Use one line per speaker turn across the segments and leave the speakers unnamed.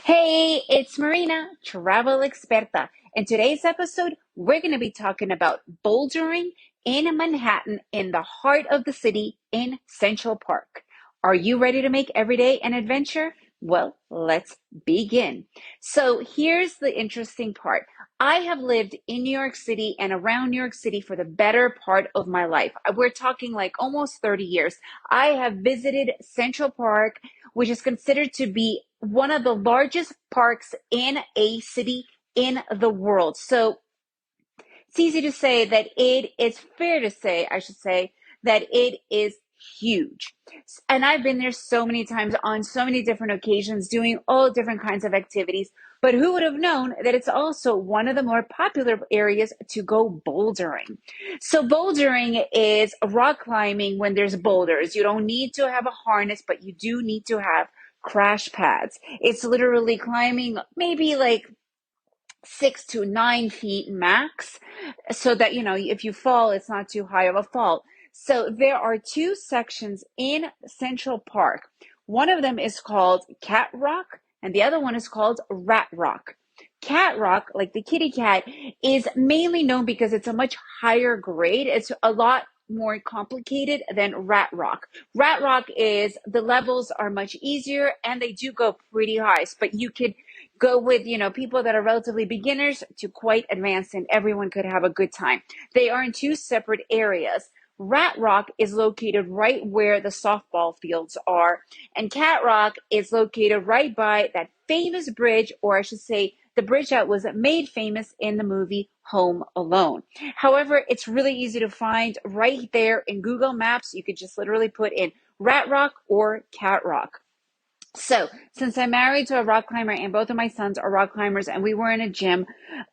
Hey, it's Marina, travel experta. In today's episode, we're going to be talking about bouldering in Manhattan in the heart of the city in Central Park. Are you ready to make every day an adventure? Well, let's begin. So here's the interesting part. I have lived in New York City and around New York City for the better part of my life. We're talking like almost 30 years. I have visited Central Park, which is considered to be one of the largest parks in a city in the world. So it's easy to say that it's fair to say, I should say, that it is huge. And I've been there so many times on so many different occasions doing all different kinds of activities. But who would have known that it's also one of the more popular areas to go bouldering? So bouldering is rock climbing when there's boulders. You don't need to have a harness, but you do need to have crash pads. It's literally climbing maybe like 6 to 9 feet max, so that if you fall, it's not too high of a fall. So there are two sections in Central Park. One of them is called Cat Rock and the other one is called Rat Rock. Cat Rock, like the kitty cat, is mainly known because it's a much higher grade. It's a lot more complicated than Rat Rock. Rat Rock is the levels are much easier and they do go pretty high, but you could go with people that are relatively beginners to quite advanced, and everyone could have a good time. They are in two separate areas. Rat Rock is located right where the softball fields are, and Cat Rock is located right by that famous bridge, or I should say the bridge that was made famous in the movie Home Alone. However, it's really easy to find right there in Google Maps. You could just literally put in Rat Rock or Cat Rock. So, since I'm married to a rock climber and both of my sons are rock climbers, and we were in a gym,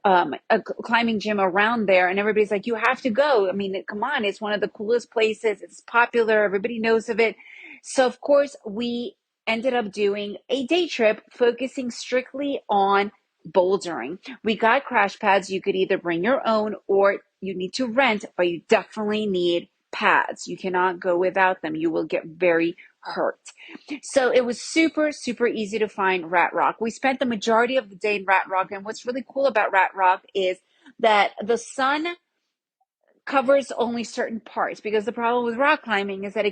a climbing gym around there, and everybody's like, you have to go. I mean, come on, it's one of the coolest places. It's popular. Everybody knows of it. So, of course, we ended up doing a day trip focusing strictly on bouldering. We got crash pads. You could either bring your own or you need to rent, but you definitely need pads. You cannot go without them. You will get very hurt. So it was super, super easy to find Rat Rock. We spent the majority of the day in Rat Rock. And what's really cool about Rat Rock is that the sun covers only certain parts, because the problem with rock climbing is that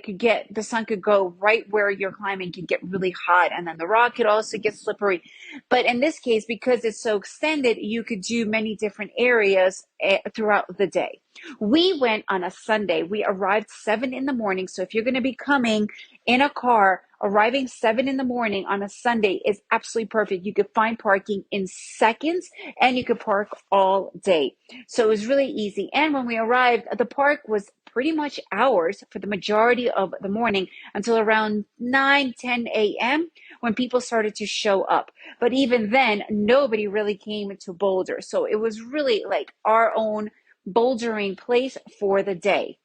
the sun could go right where you're climbing, could get really hot, and then the rock could also get slippery. But in this case, because it's so extended, you could do many different areas throughout the day. We went on a Sunday. We arrived 7 in the morning. So if you're going to be coming in a car, arriving 7 in the morning on a Sunday is absolutely perfect. You could find parking in seconds and you could park all day. So it was really easy. And when we arrived, the park was pretty much ours for the majority of the morning until around 9-10 a.m. when people started to show up. But even then, nobody really came to Boulder. So it was really like our own bouldering place for the day.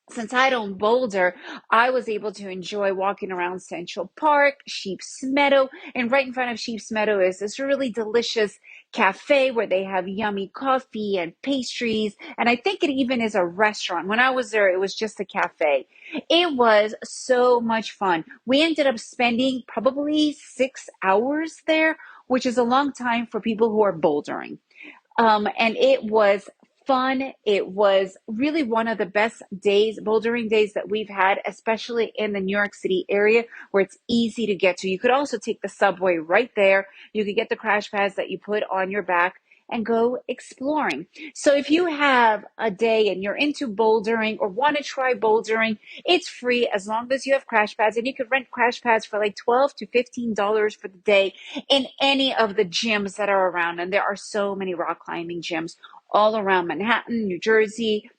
Since I don't boulder, I was able to enjoy walking around Central Park, Sheep's Meadow, and right in front of Sheep's Meadow is this really delicious cafe where they have yummy coffee and pastries, and I think it even is a restaurant. When I was there, it was just a cafe. It was so much fun. We ended up spending probably 6 hours there, which is a long time for people who are bouldering. And it was fun. It was really one of the best days, bouldering days that we've had, especially in the New York City area where it's easy to get to. You could also take the subway right there. You could get the crash pads that you put on your back and go exploring. So if you have a day and you're into bouldering or want to try bouldering, it's free as long as you have crash pads, and you could rent crash pads for like $12 to $15 for the day in any of the gyms that are around. And there are so many rock climbing gyms all around Manhattan, New Jersey,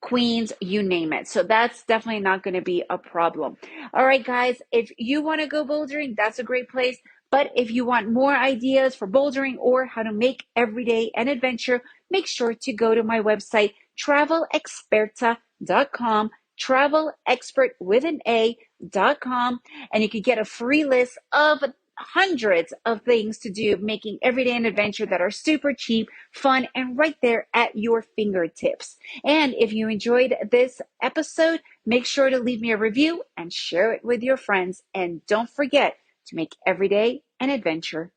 Queens, you name it. So that's definitely not going to be a problem. All right, guys, if you want to go bouldering, that's a great place. But if you want more ideas for bouldering or how to make every day an adventure, make sure to go to my website, travelexperta.com, travel expert with an A.com, and you can get a free list of hundreds of things to do, making every day an adventure that are super cheap, fun, and right there at your fingertips. And if you enjoyed this episode, make sure to leave me a review and share it with your friends. And don't forget to make every day an adventure.